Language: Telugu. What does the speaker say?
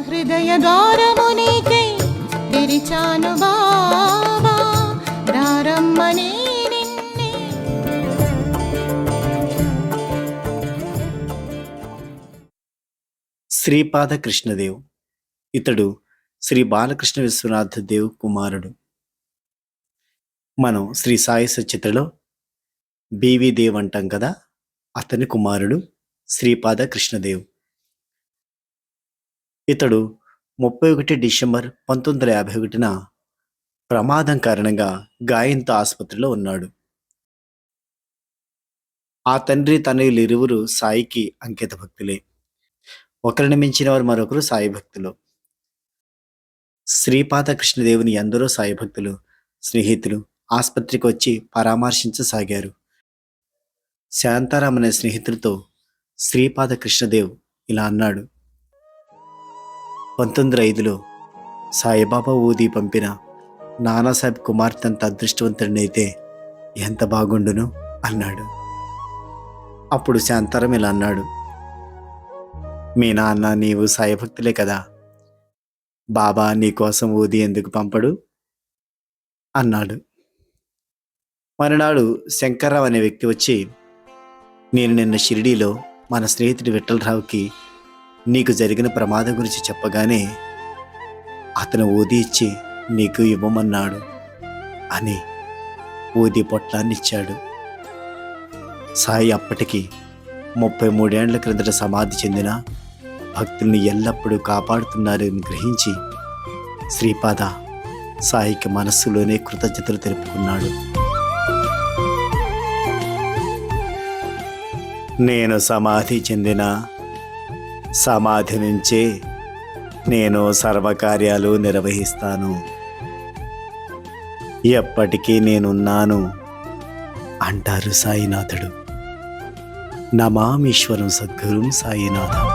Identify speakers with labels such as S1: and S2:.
S1: హృదయ ద్వారము నీకై తెరిచాను బాబా, రారమ్మని నిన్నే.
S2: శ్రీపాద కృష్ణదేవ్. ఇతడు శ్రీ బాలకృష్ణ విశ్వనాథ దేవ్ కుమారుడు. మనం శ్రీ సాయి సచిత్రలో బీవీ దేవ్ అంటాం కదా, అతని కుమారుడు శ్రీపాద కృష్ణదేవ్. ఇతడు 31 డిసెంబర్ 1951న ప్రమాదం కారణంగా గాయంతో ఆసుపత్రిలో ఉన్నాడు. ఆ తండ్రి తనయులు ఇరువురు సాయికి అంకిత భక్తులే. ఒకరిని మించిన వారు మరొకరు సాయి భక్తులు. శ్రీపాద కృష్ణదేవుని ఎందరో సాయి భక్తులు, స్నేహితులు ఆసుపత్రికి వచ్చి పరామర్శించసాగారు. శాంతారాం అనే స్నేహితుడితో శ్రీపాద కృష్ణదేవ్ ఇలా అన్నాడు: 1905లో సాయిబాబా ఊది పంపిన నానాసాహెబ్ కుమార్తె అంత అదృష్టవంతుడినైతే ఎంత బాగుండును అన్నాడు. అప్పుడు శాంతారాం ఇలా అన్నాడు: మీ నాన్న నీవు సాయి భక్తులే కదా, బాబా నీకోసం ఊది ఎందుకు పంపడు అన్నాడు. మరునాడు శంకర్రావు అనే వ్యక్తి వచ్చి, నేను నిన్న షిరిడీలో మన స్నేహితుడి విఠలరావుకి నీకు జరిగిన ప్రమాదం గురించి చెప్పగానే అతను ఊది ఇచ్చి నీకు ఇవ్వమన్నాడు అని ఊది పొట్లాన్ని ఇచ్చాడు. సాయి అప్పటికి 33 ఏళ్ల క్రిందట సమాధి చెందిన భక్తుల్ని ఎల్లప్పుడూ కాపాడుతున్నారని గ్రహించి శ్రీపాద సాయికి మనస్సులోనే కృతజ్ఞతలు తెలుపుకున్నాడు. నేను సమాధి చెందిన సమాధి నుంచే నేను సర్వకార్యాలు నిర్వహిస్తాను, ఎప్పటికీ నేనున్నాను అంటారు సాయినాథుడు. నమామీశ్వరం సద్గురుం సాయినాథం.